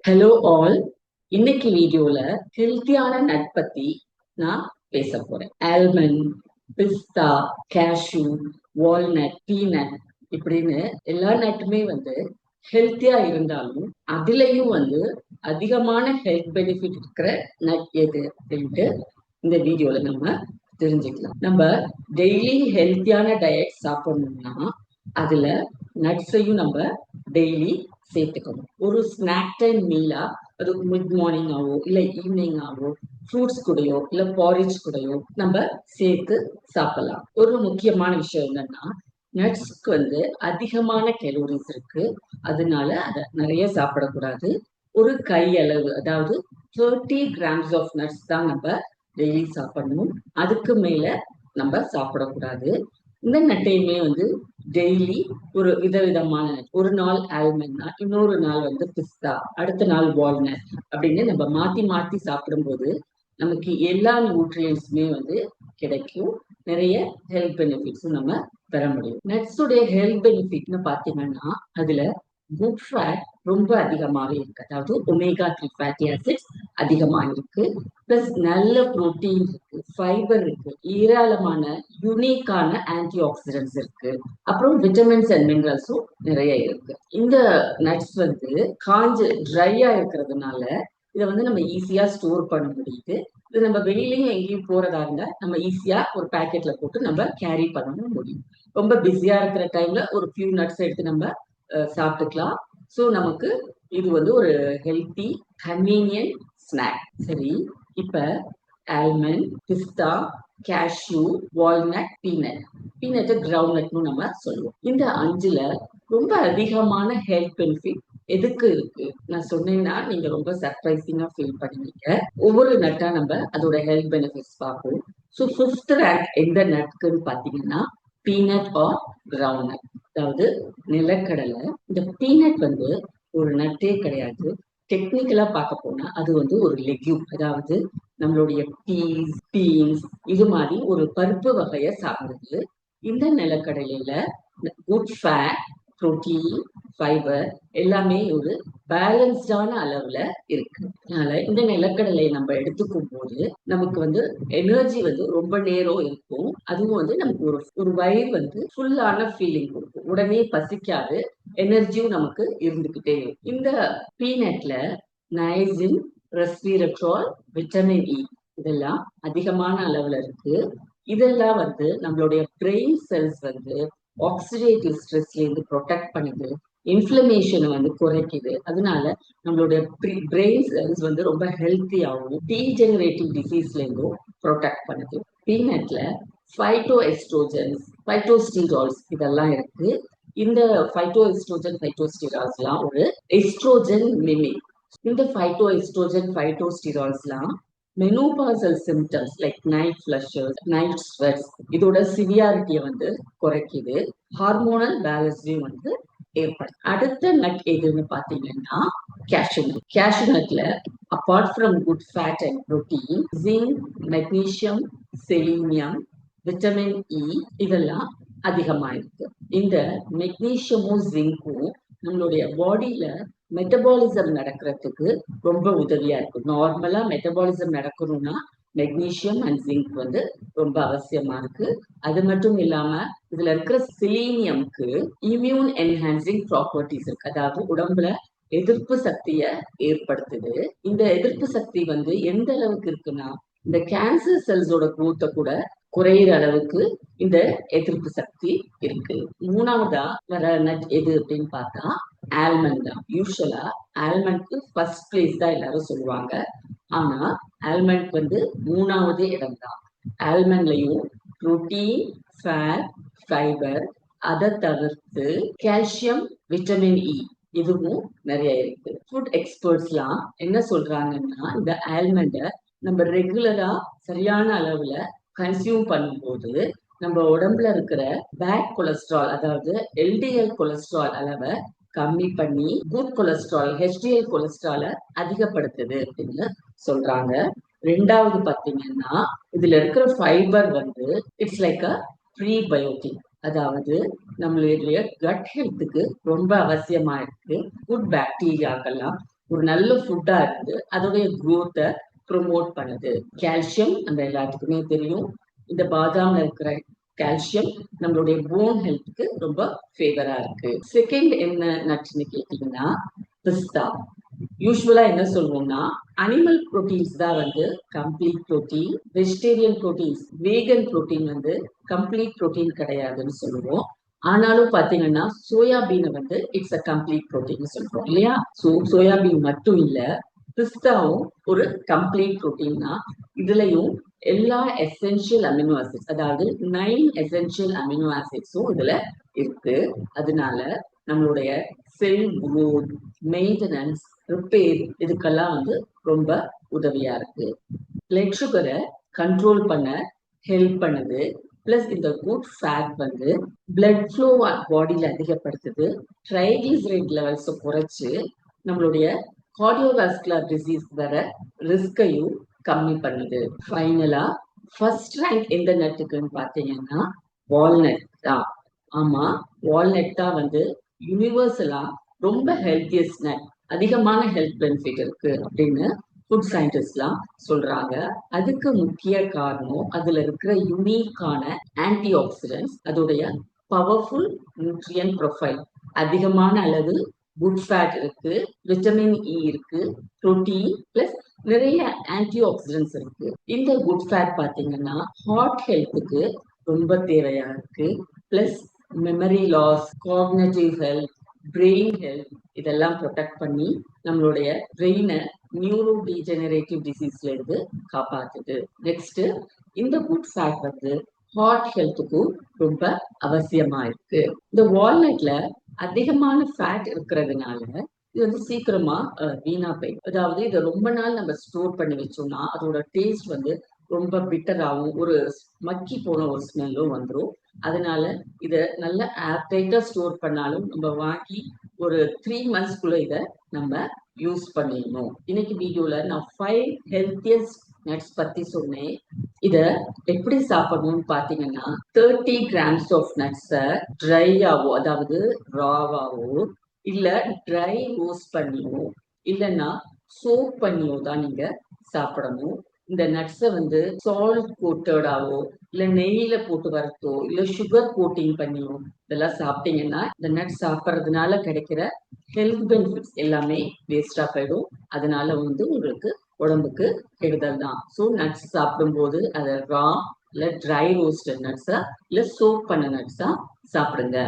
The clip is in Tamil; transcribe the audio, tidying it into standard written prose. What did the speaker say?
Hello all. இன்னைக்கு வீடியோல ஹெல்த்தியான நட் பத்தி நான் பேச போறேன். ஆல்மண்ட், பிஸ்தா, கேஷ்யூ, வால்நட், பீனட் இப்படின்னு எல்லா நட்டுமே ஹெல்த்தியா இருந்தாலும் அதுலயும் அதிகமான ஹெல்த் பெனிஃபிட் இருக்கிற நட் எது அப்படின்ட்டு இந்த வீடியோல நம்ம தெரிஞ்சுக்கலாம். நம்ம டெய்லி ஹெல்த்தியான டயட் சாப்பிடணும்னா அதுல நட்ஸையும் நம்ம டெய்லி சேர்த்துக்கணும். ஒரு ஸ்நாக் டைம் மீலா, அது மிட் மார்னிங் ஆவோ இல்ல ஈவினிங் ஆவோ ஃப்ரூட்ஸ் கூடயோ இல்ல பாரிஜ் கூடயோ நம்ம சேர்த்து சாப்பிடலாம். ஒரு முக்கியமான விஷயம் என்னன்னா, நட்ஸ்க்கு அதிகமான கலோரிஸ் இருக்கு. அதனால அதை நிறைய சாப்பிடக்கூடாது. ஒரு கையளவு, அதாவது 30 grams ஆஃப் நட்ஸ் தான் நம்ம டெய்லி சாப்பிடணும். அதுக்கு மேல நம்ம சாப்பிடக்கூடாது. இந்த நட்டையுமே டெய்லி ஒரு விதவிதமான ஒரு நாள் ஆல்மண்ட்னா இன்னொரு நாள் பிஸ்தா, அடுத்த நாள் வால்நட் அப்படின்னு நம்ம மாத்தி மாத்தி சாப்பிடும்போது நமக்கு எல்லா நியூட்ரியன்ஸுமே கிடைக்கும். நிறைய ஹெல்த் பெனிஃபிட்ஸும் நம்ம பெற முடியும். நட்ஸுடைய ஹெல்த் பெனிஃபிட்னு பாத்தீங்கன்னா அதுல குட் ஃபேட் ரொம்ப அதிகமாவே இருக்கு. அதாவது ஒமேகா 3 ஃபேட்டி ஆசிட்ஸ் அதிகமா இருக்கு. பிளஸ் நல்ல புரோட்டீன் இருக்கு, ஃபைபர் இருக்கு, ஏராளமான யூனிக்கான ஆன்டி ஆக்சிடென்ட்ஸ் இருக்கு. அப்புறம் விட்டமின்ஸ் அண்ட் மினரல்ஸும் நிறைய இருக்கு. இந்த நட்ஸ் காஞ்சு ட்ரையா இருக்கிறதுனால இதை நம்ம ஈஸியா ஸ்டோர் பண்ண முடியுது. இது நம்ம வெளியிலயும் எங்கேயும் போறதா இருந்தா நம்ம ஈஸியா ஒரு பேக்கெட்ல போட்டு நம்ம கேரி பண்ண முடியும். ரொம்ப பிஸியா இருக்கிற டைம்ல ஒரு ஃபியூ நட்ஸ் எடுத்து நம்ம சாப்பிட்டுக்கலாம். ஸோ நமக்கு இது ஒரு ஹெல்த்தி கன்வீனியன்ட் ஸ்நாக். சரி, இப்ப ஆல்மண்ட், பிஸ்தா, கேஷ்யூ, வால்நட், பீனட் கிரவுண்ட் நட்னு நம்ம சொல்லுவோம். இந்த அஞ்சுல ரொம்ப அதிகமான ஹெல்த் பெனிஃபிட் எதுக்கு இருக்கு நான் சொன்னேன்னா நீங்க ரொம்ப சர்ப்ரைசிங்கா ஃபீல் பண்ணுவீங்க. ஒவ்வொரு நட்டா நம்ம அதோட ஹெல்த் பெனிஃபிட்ஸ் பார்ப்போம். ஸோ 5th ரேங்க் எந்த நட்க்குன்னு பாத்தீங்கன்னா பீனட் ஆர் கிரவுண்ட் நட், அதாவது நிலக்கடலை. இந்த பீனட் ஒரு நட்டே கிடையாது. டெக்னிக்கலா பார்க்க போனா அது ஒரு லெக்யூம், அதாவது நம்மளுடைய பீஸ், பீன்ஸ் இது மாதிரி ஒரு பருப்பு வகையை சாப்பிடுது. இந்த நிலக்கடலையில குட் ஃபேட், புரோட்டீன், ஃபைபர் எல்லாமே ஒரு பேலன்ஸ்டான அளவுல இருக்கு. அதனால இந்த நிலக்கடலையை நம்ம எடுத்துக்கும் போது நமக்கு எனர்ஜி ரொம்ப நேரம் இருக்கும். அதுவும் நமக்கு ஒரு வயிறு ஃபுல்லான ஃபீலிங் கொடுக்கும். உடனே பசிக்காது, எனர்ஜியும் நமக்கு இருந்துகிட்டே இருக்கும். இந்த பீனட்ல நைசின், ரெஸ்பிரட்ரால், விட்டமின் இ இதெல்லாம் அதிகமான அளவுல இருக்கு. இதெல்லாம் நம்மளுடைய பிரெயின் செல்ஸ் ஆக்சிடேட்டிவ் ஸ்ட்ரெஸ்ல இருந்து ப்ரொடெக்ட் பண்ணுது, இன்ஃப்ளமேஷனை குறைக்குது. அதனால நம்மளுடைய பிரெயின் செல்ஸ் ரொம்ப ஹெல்த்தியாகவும் டீஜெனரேட்டிவ் டிசீஸ்ல இருந்தும் ப்ரொடெக்ட் பண்ணுது. பீனட்ல ஃபைட்டோ எஸ்ட்ரோஜன்ஸ், ஃபைட்டோஸ்டீரால்ஸ் இதெல்லாம் இருக்கு. இந்த ஃபைட்டோஎஸ்ட்ரோஜன், ஃபைட்டோஸ்டீரால்ஸ்லாம் ஒரு எஸ்ட்ரோஜன் மிமிக். இந்த ஃபைட்டோஎஸ்ட்ரோஜன், ஃபைட்டோஸ்டீரால்ஸ்லாம் menopausal symptoms like night flushes, night sweats இதோட சிவியாரிட்டியை குறைக்குது. ஹார்மோனல் பேலன்ஸையும் ஏற்படும். அடுத்த நட் எதுன்னு பாத்தீங்கன்னா கேஷ்யூ நட். கேஷ்யூ நட்ல apart from good fat and protein, zinc, magnesium, selenium, vitamin E இதெல்லாம் அதிகமா இருக்கு. இந்த மெக்னீசியமும் ஜிங்கும் நம்மளுடைய பாடியில மெட்டபாலிசம் நடக்கிறதுக்கு ரொம்ப உதவியா இருக்கு. நார்மலா மெட்டபாலிசம் நடக்கணும்னா மெக்னீசியம் அண்ட் ஜிங்க் ரொம்ப அவசியமா இருக்கு. அது மட்டும் இல்லாம இதுல இருக்கிற செலீனியம்க்கு இம்யூன் என்ஹான்சிங் ப்ராப்பர்ட்டிஸ் இருக்கு. அதாவது உடம்புல எதிர்ப்பு சக்தியை ஏற்படுத்துது. இந்த எதிர்ப்பு சக்தி எந்த அளவுக்கு இருக்குன்னா இந்த கேன்சர் செல்ஸோட குரோத்தை கூட குறையிற அளவுக்கு இந்த எதிர்ப்பு சக்தி இருக்கு. மூணாவதா வர நட் எது அப்படின்னு பார்த்தா ஆல்மண்ட் தான். யூஸ்வலா ஆல்மண்ட்க்கு ஃபர்ஸ்ட் பிளேஸ் தான் எல்லாரும் சொல்லுவாங்க. ஆனா ஆல்மண்ட் மூணாவது இடம் தான். ஆல்மண்ட்லயும் புரோட்டீன், ஃபேட், ஃபைபர், அதை தவிர்த்து கால்சியம், விட்டமின் இ இதுவும் நிறைய இருக்கு. ஃபுட் எக்ஸ்பர்ட்ஸ்லாம் என்ன சொல்றாங்கன்னா இந்த ஆல்மண்ட நம்ம ரெகுலரா சரியான அளவுல கன்சியூம் பண்ணும்போது நம்ம உடம்புல இருக்கிற பேட் கொலஸ்ட்ரால், அதாவது எல்டிஎல் கொலஸ்ட்ரால் அளவை கம்மி பண்ணி குட் கொலஸ்ட்ரால், ஹெச்டிஎல் கொலஸ்ட்ராலை அதிகப்படுத்துது அப்படின்னு சொல்றாங்க. ரெண்டாவது பாத்தீங்கன்னா இதுல இருக்கிற fibre it's like a prebiotic, அதாவது நம்மளுடைய கட் ஹெல்த்துக்கு ரொம்ப அவசியமா இருக்கு. குட் பாக்டீரியாக்கெல்லாம் ஒரு நல்ல ஃபுட்டா இருந்து அதோடைய growth-அ ப்ரொமோட் பண்ணுது. கால்சியம் நம்ம எல்லாத்துக்குமே தெரியும். இந்த பாதாம்ல இருக்கிற கால்சியம் நம்மளுடைய போன் ஹெல்த்துக்கு ரொம்ப ஃபேவரா இருக்கு. செகண்ட் என்ன நட்ஸ்னு கேட்டீங்கன்னா பிஸ்தா. யூஸ்வலா என்ன சொல்லுவோம்னா அனிமல் புரோட்டீன்ஸ் தான் வந்து கம்ப்ளீட் புரோட்டீன், வெஜிடேரியன் புரோட்டீன்ஸ், வேகன் புரோட்டீன் வந்து கம்ப்ளீட் புரோட்டீன் கிடையாதுன்னு சொல்லுவோம். ஆனாலும் பாத்தீங்கன்னா சோயாபீனை வந்து இட்ஸ் அ கம்ப்ளீட் புரோட்டீன் சொல்றோம் இல்லையா? சோயாபீன் மட்டும் இல்ல, பிஸ்தாவும் ஒரு கம்ப்ளீட் புரோட்டீன் தான். இதுலயும் எல்லா எசென்ஷியல் அமினோ ஆசிட்ஸ், அதாவது 9 எசென்ஷியல் அமினோ ஆசிட்ஸும் இதுல இருக்கு. அதனால நம்மளுடைய செல் growth, மெயின்டெனன்ஸ், ரிப்பேர் இதுக்கெல்லாம் வந்து ரொம்ப உதவியா இருக்கு. பிளட் சுகரை கண்ட்ரோல் பண்ண ஹெல்ப் பண்ணுது. பிளஸ் இந்த குட் ஃபேட் வந்து பிளட் ஃப்ளோ பாடியில அதிகப்படுத்துது. ட்ரைகிளிசரைட் லெவல்ஸை குறைச்சு நம்மளுடைய கார்டியோவாஸ்குலர் டிசீஸ் வர ரிஸ்கையும் கம்மி பண்ணுது. ஃபைனலா ஃபர்ஸ்ட் ரேங்க் எந்த நட்டுக்குன்னு பாத்தீங்கன்னா வால்நட் தான். ஆமா, வால்நட் தான் வந்து யூனிவர்சலா ரொம்ப ஹெல்த்தியஸ்ட் நட், அதிகமான ஹெல்த் பெனிஃபிட் இருக்கு அப்படின்னு ஃபுட் சயின்டிஸ்ட்லாம் சொல்றாங்க. அதுக்கு முக்கிய காரணம் அதுல இருக்கிற யுனிக்கான ஆன்டி ஆக்சிடென்ட்ஸ், அதோடைய பவர்ஃபுல் நியூட்ரியன் ப்ரொஃபைல், அதிகமான அளவு குட் ஃபேட் இருக்கு, விட்டமின் இ இருக்கு, புரோட்டீன் பிளஸ் நிறைய ஆன்டி ஆக்சிடென்ட்ஸ் இருக்கு. இந்த குட் ஃபேட் பாத்தீங்கன்னா ஹார்ட் ஹெல்த்துக்கு ரொம்ப தேவையா இருக்கு. Plus memory loss, cognitive health, brain health இதெல்லாம் ப்ரொடெக்ட் பண்ணி நம்மளுடைய பிரெயினை நியூரோ டீஜெனரேட்டிவ் டிசீஸ்ல இருந்து காப்பாத்துது. நெக்ஸ்ட் இந்த குட் ஃபேட் வந்து ஹார்ட் ஹெல்த்துக்கும் ரொம்ப அவசியமா இருக்கு. இந்த வால்நட்ல அதிகமான ஃபேட் இருக்கிறதுனால இது வந்து சீக்கிரமா வீணா போயிடும். அதாவது இதை ரொம்ப நாள் நம்ம ஸ்டோர் பண்ணி வச்சோம்னா அதோட டேஸ்ட் வந்து ரொம்ப பிட்டராகவும் ஒரு மக்கி போன ஒரு ஸ்மெல்லும் வந்துடும். அதனால இத நல்ல ஏர்டைட்டா ஸ்டோர் பண்ணாலும் நம்ம வாங்கி ஒரு 3 monthsக்குள்ள இதை நம்ம யூஸ் பண்ணிடணும். இன்னைக்கு வீடியோல நான் 5 ஹெல்த்தியஸ்ட் நட்ஸ் பத்தி சொன்னேன். இத எப்படி சாப்பிடணும்னு பாத்தீங்கன்னா 30 grams ஆஃப் நட்ஸை ட்ரையாவோ, அதாவது ராவாவோ இல்ல ட்ரை ரோஸ்ட் பண்ணியோ இல்லைன்னா சோப் பண்ணியோ தான் நீங்க சாப்பிடணும். இந்த நட்ஸை வந்து சால்ட் கோட்டடாவோ இல்ல நெய்யில போட்டு வறுத்தோ இல்ல சுகர் கோட்டிங் பண்ணியோ இதெல்லாம் சாப்பிட்டீங்கன்னா இந்த நட்ஸ் சாப்பிட்றதுனால கிடைக்கிற ஹெல்த் பெனிஃபிட்ஸ் எல்லாமே வேஸ்டா போயிடும். அதனால வந்து உங்களுக்கு உடம்புக்கு கெடுதல் தான். ஸோ நட்ஸ் சாப்பிடும்போது அதை ரா இல்ல ட்ரை ரோஸ்டட் நட்ஸா இல்ல சோப் பண்ண நட்ஸா சாப்பிடுங்க.